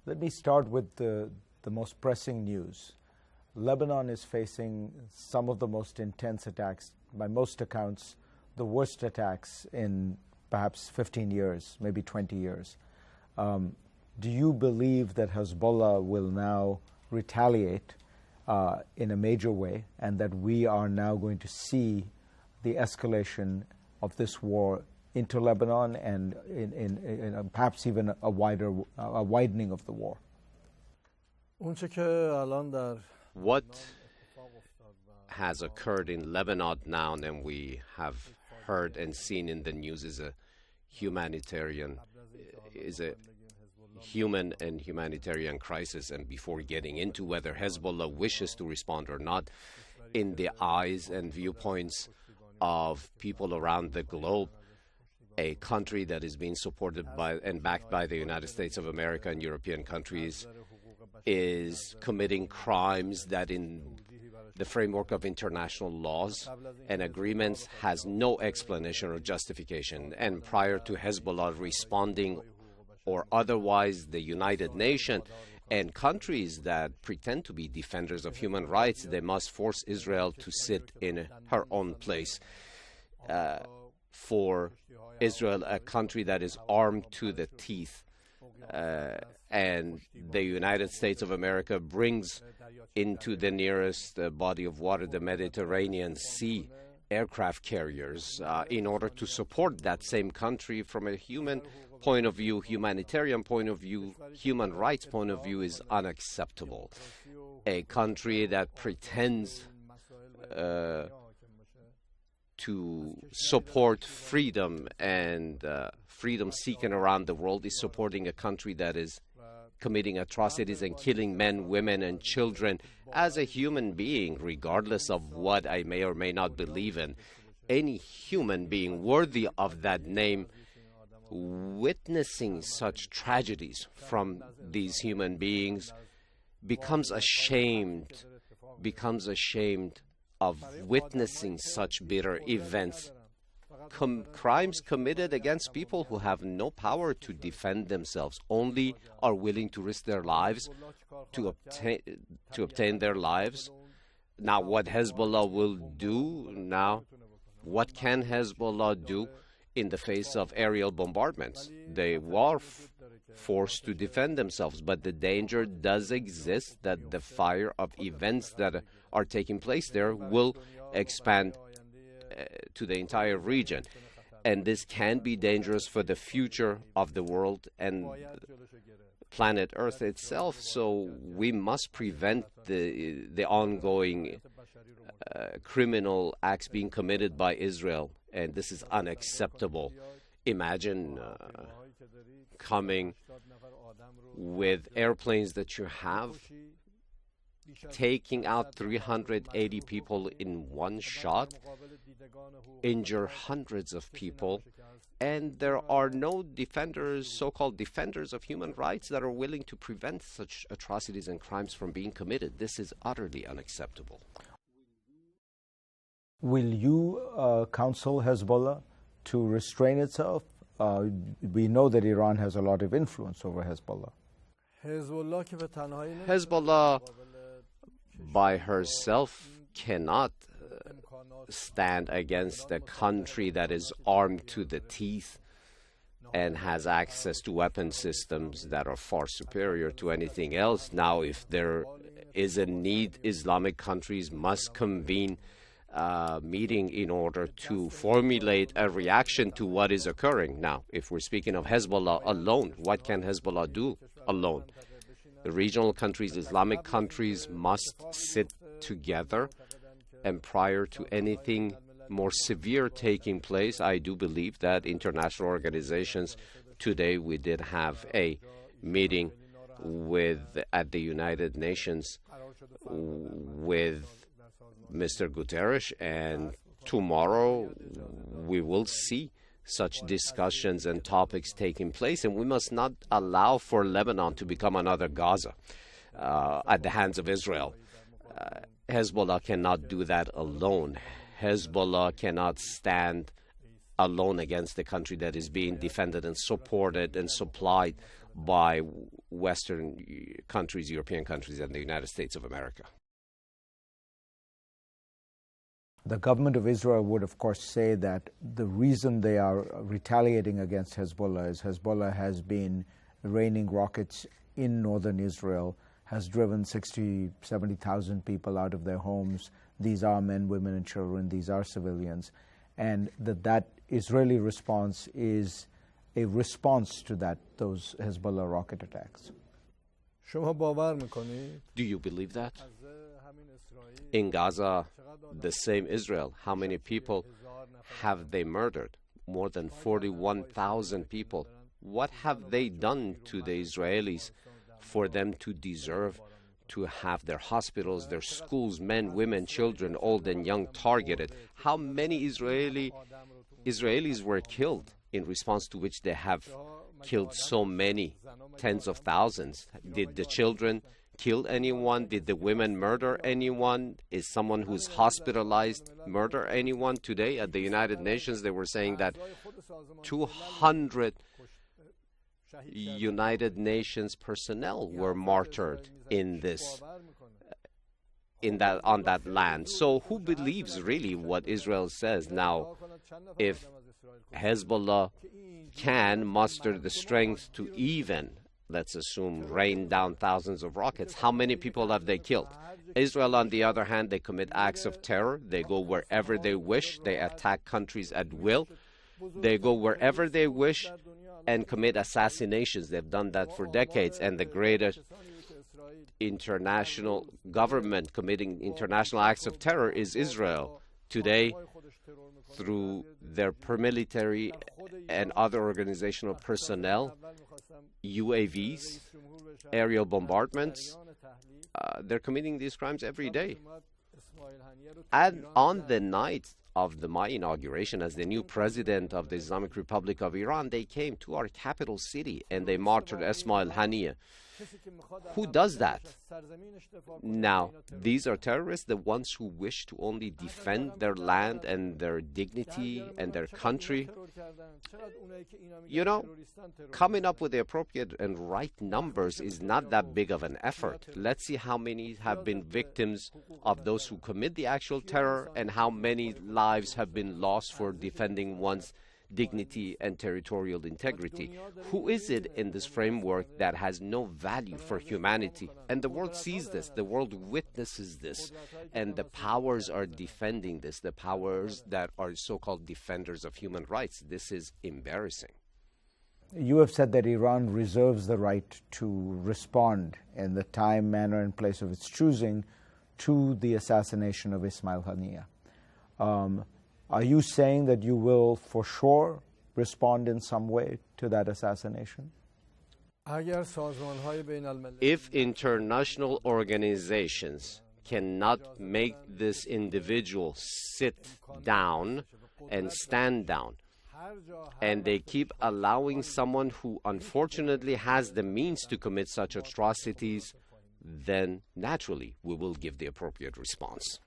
Let me start with the most pressing news. Lebanon is facing some of the most intense attacks, by most accounts, the worst attacks in perhaps 15 years, maybe 20 years. Do you believe that Hezbollah will now retaliate in a major way, and that we are now going to see the escalation of this war into Lebanon and in perhaps even a widening of the war? What has occurred in Lebanon now, and we have heard and seen in the news, is a human and humanitarian crisis. And before getting into whether Hezbollah wishes to respond or not, in the eyes and viewpoints of people around the globe, a country that is being supported by and backed by the United States of America and European countries is committing crimes that in the framework of international laws and agreements has no explanation or justification. And prior to Hezbollah responding or otherwise, the United Nations and countries that pretend to be defenders of human rights, they must force Israel to sit in her own place. For Israel, a country that is armed to the teeth, and the United States of America brings into the nearest body of water, the Mediterranean Sea, aircraft carriers in order to support that same country from a human point of view, humanitarian point of view, human rights point of view, is unacceptable. A country that pretends to support freedom and freedom seeking around the world is supporting a country that is committing atrocities and killing men, women, and children as a human being, regardless of what I may or may not believe in. Any human being worthy of that name, witnessing such tragedies from these human beings, becomes ashamed of witnessing such bitter events. Crimes committed against people who have no power to defend themselves, only are willing to risk their lives to obtain their lives. Now, what Hezbollah will do now, what can Hezbollah do in the face of aerial bombardments? They were forced to defend themselves, but the danger does exist that the fire of events that are taking place there will expand to the entire region. And this can be dangerous for the future of the world and planet Earth itself. So we must prevent the ongoing criminal acts being committed by Israel, and this is unacceptable. Imagine coming with airplanes that you have, taking out 380 people in one shot, injure hundreds of people, and there are no defenders, so-called defenders of human rights, that are willing to prevent such atrocities and crimes from being committed. This is utterly unacceptable. Will you counsel Hezbollah to restrain itself? We know that Iran has a lot of influence over Hezbollah. Hezbollah by herself cannot stand against a country that is armed to the teeth and has access to weapon systems that are far superior to anything else. Now, if there is a need, Islamic countries must convene meeting in order to formulate a reaction to what is occurring. Now, if we're speaking of Hezbollah alone, what can Hezbollah do alone? The regional countries, Islamic countries, must sit together, and prior to anything more severe taking place, I do believe that international organizations, today we did have a meeting at the United Nations with Mr. Guterres, and tomorrow we will see such discussions and topics taking place, and we must not allow for Lebanon to become another Gaza at the hands of Israel. Hezbollah cannot do that alone. Hezbollah cannot stand alone against a country that is being defended and supported and supplied by Western countries, European countries, and the United States of America. The government of Israel would, of course, say that the reason they are retaliating against Hezbollah is Hezbollah has been raining rockets in northern Israel, has driven 60,000, 70,000 people out of their homes. These are men, women, and children. These are civilians. And that Israeli response is a response to those Hezbollah rocket attacks. Do you believe that? In Gaza, the same Israel, how many people have they murdered? More than 41,000 people. What have they done to the Israelis for them to deserve to have their hospitals, their schools, men, women, children, old and young targeted? How many Israelis were killed, in response to which they have killed so many, tens of thousands? Did the children kill anyone? Did the women murder anyone? Is someone who's hospitalized murder anyone? Today at the United Nations, they were saying that 200 United Nations personnel were martyred on that land. So who believes really what Israel says? Now, if Hezbollah can muster the strength to even, let's assume, rain down thousands of rockets, how many people have they killed? Israel, on the other hand, they commit acts of terror. They go wherever they wish. They attack countries at will. They go wherever they wish and commit assassinations. They've done that for decades. And the greatest international government committing international acts of terror is Israel. Today, through their paramilitary and other organizational personnel, UAVs, aerial bombardments, they're committing these crimes every day. And on the night of my inauguration as the new president of the Islamic Republic of Iran, they came to our capital city and they martyred Ismail Haniya. Who does that? Now, these are terrorists, the ones who wish to only defend their land and their dignity and their country. You know, coming up with the appropriate and right numbers is not that big of an effort. Let's see how many have been victims of those who commit the actual terror and how many lives have been lost for defending one's dignity and territorial integrity. Who is it in this framework that has no value for humanity? And the world sees this, the world witnesses this, and the powers are defending this, the powers that are so-called defenders of human rights. This is embarrassing. You have said that Iran reserves the right to respond in the time, manner, and place of its choosing to the assassination of Ismail Haniya. Are you saying that you will for sure respond in some way to that assassination? If international organizations cannot make this individual sit down and stand down, and they keep allowing someone who unfortunately has the means to commit such atrocities, then naturally we will give the appropriate response.